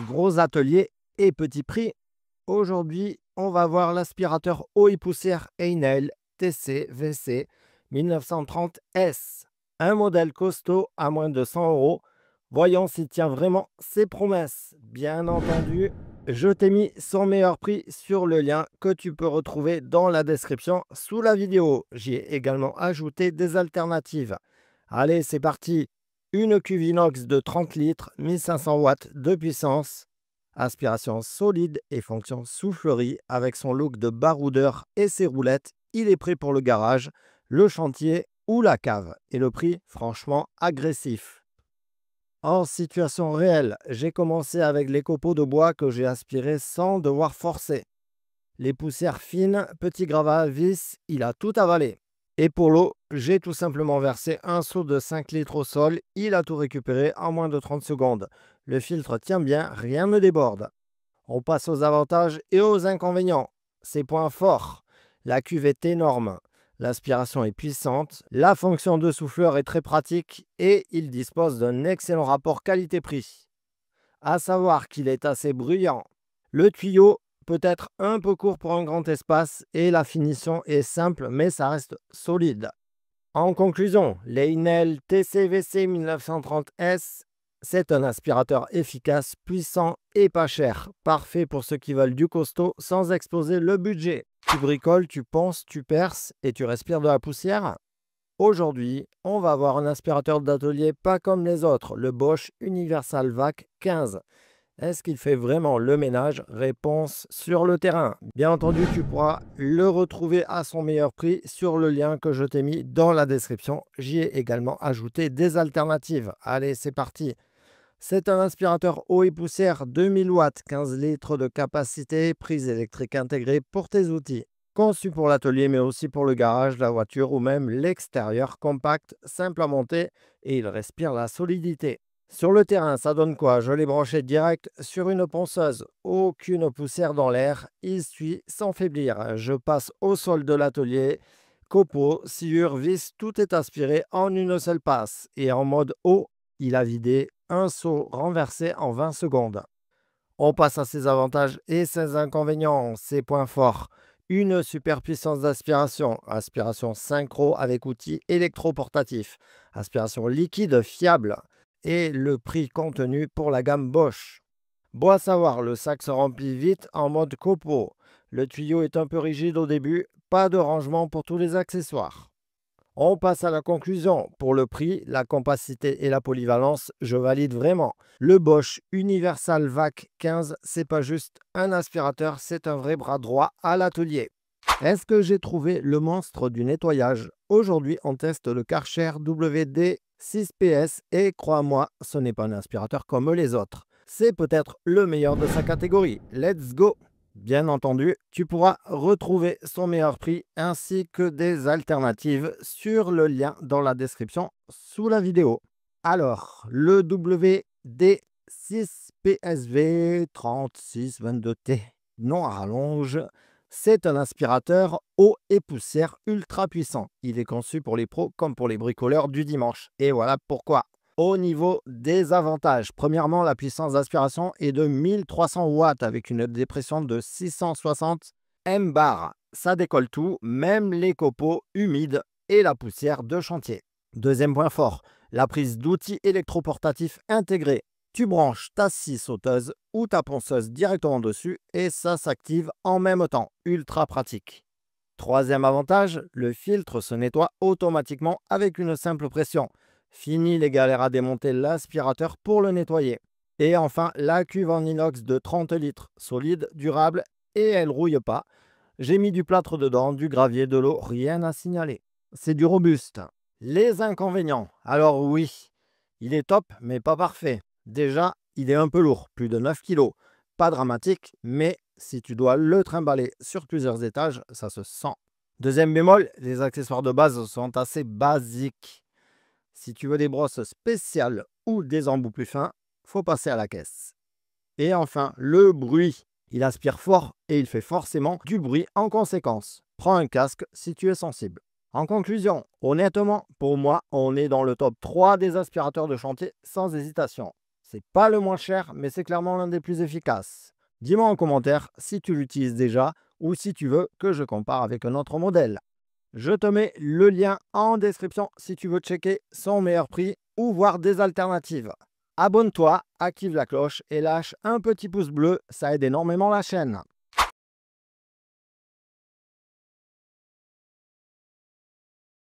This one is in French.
Gros atelier et petit prix. Aujourd'hui, on va voir l'aspirateur eau et poussière Einel TC-VC 1930S. Un modèle costaud à moins de 100 euros. Voyons s'il tient vraiment ses promesses. Bien entendu, je t'ai mis son meilleur prix sur le lien que tu peux retrouver dans la description sous la vidéo. J'y ai également ajouté des alternatives. Allez, c'est parti. Une cuve inox de 30 litres, 1500 watts de puissance. Aspiration solide et fonction soufflerie avec son look de baroudeur et ses roulettes. Il est prêt pour le garage, le chantier ou la cave. Et le prix, franchement, agressif. En situation réelle, j'ai commencé avec les copeaux de bois que j'ai aspirés sans devoir forcer. Les poussières fines, petits gravats, vis, il a tout avalé. Et pour l'eau, j'ai tout simplement versé un seau de 5 litres au sol. Il a tout récupéré en moins de 30 secondes. Le filtre tient bien, rien ne déborde. On passe aux avantages et aux inconvénients. Ses points forts. La cuve est énorme. L'aspiration est puissante. La fonction de souffleur est très pratique et il dispose d'un excellent rapport qualité-prix. À savoir qu'il est assez bruyant. Le tuyau peut être un peu court pour un grand espace et la finition est simple mais ça reste solide. En conclusion, l'Einel TC-VC 1930S, c'est un aspirateur efficace, puissant et pas cher. Parfait pour ceux qui veulent du costaud sans exploser le budget. Tu bricoles, tu ponces, tu perces et tu respires de la poussière. Aujourd'hui, on va voir un aspirateur d'atelier pas comme les autres, le Bosch Universal Vac 15. Est-ce qu'il fait vraiment le ménage? Réponse sur le terrain. Bien entendu, tu pourras le retrouver à son meilleur prix sur le lien que je t'ai mis dans la description. J'y ai également ajouté des alternatives. Allez, c'est parti. C'est un aspirateur eau et poussière 2000 watts, 15 litres de capacité, prise électrique intégrée pour tes outils. Conçu pour l'atelier mais aussi pour le garage, la voiture ou même l'extérieur, compact, simple à monter et il respire la solidité. Sur le terrain, ça donne quoi? Je l'ai branché direct sur une ponceuse. Aucune poussière dans l'air. Il suit sans faiblir. Je passe au sol de l'atelier. Copeaux, sciures, vis, tout est aspiré en une seule passe. Et en mode eau, il a vidé un seau renversé en 20 secondes. On passe à ses avantages et ses inconvénients, ses points forts. Une super puissance d'aspiration, aspiration synchro avec outil électroportatif, aspiration liquide fiable et le prix contenu pour la gamme Bosch. Bon à savoir, le sac se remplit vite en mode copeaux. Le tuyau est un peu rigide au début, pas de rangement pour tous les accessoires. On passe à la conclusion. Pour le prix, la compacité et la polyvalence, je valide vraiment. Le Bosch Universal Vac 15, c'est pas juste un aspirateur, c'est un vrai bras droit à l'atelier. Est-ce que j'ai trouvé le monstre du nettoyage? Aujourd'hui, on teste le Karcher WD6PS et crois-moi, ce n'est pas un aspirateur comme les autres. C'est peut-être le meilleur de sa catégorie. Let's go! Bien entendu, tu pourras retrouver son meilleur prix ainsi que des alternatives sur le lien dans la description sous la vidéo. Alors, le WD6PSV 3622T, non à rallonge, c'est un aspirateur eau et poussière ultra puissant. Il est conçu pour les pros comme pour les bricoleurs du dimanche. Et voilà pourquoi. Au niveau des avantages, premièrement, la puissance d'aspiration est de 1300 watts avec une dépression de 660 mbar. Ça décolle tout, même les copeaux humides et la poussière de chantier. Deuxième point fort, la prise d'outils électroportatifs intégrés. Tu branches ta scie sauteuse ou ta ponceuse directement dessus et ça s'active en même temps. Ultra pratique. Troisième avantage, le filtre se nettoie automatiquement avec une simple pression. Fini les galères à démonter l'aspirateur pour le nettoyer. Et enfin, la cuve en inox de 30 litres, solide, durable et elle rouille pas. J'ai mis du plâtre dedans, du gravier, de l'eau, rien à signaler. C'est du robuste. Les inconvénients. Alors oui, il est top mais pas parfait. Déjà, il est un peu lourd, plus de 9 kg. Pas dramatique, mais si tu dois le trimballer sur plusieurs étages, ça se sent. Deuxième bémol, les accessoires de base sont assez basiques. Si tu veux des brosses spéciales ou des embouts plus fins, faut passer à la caisse. Et enfin, le bruit. Il aspire fort et il fait forcément du bruit en conséquence. Prends un casque si tu es sensible. En conclusion, honnêtement, pour moi, on est dans le top 3 des aspirateurs de chantier sans hésitation. C'est pas le moins cher, mais c'est clairement l'un des plus efficaces. Dis-moi en commentaire si tu l'utilises déjà ou si tu veux que je compare avec un autre modèle. Je te mets le lien en description si tu veux checker son meilleur prix ou voir des alternatives. Abonne-toi, active la cloche et lâche un petit pouce bleu, ça aide énormément la chaîne.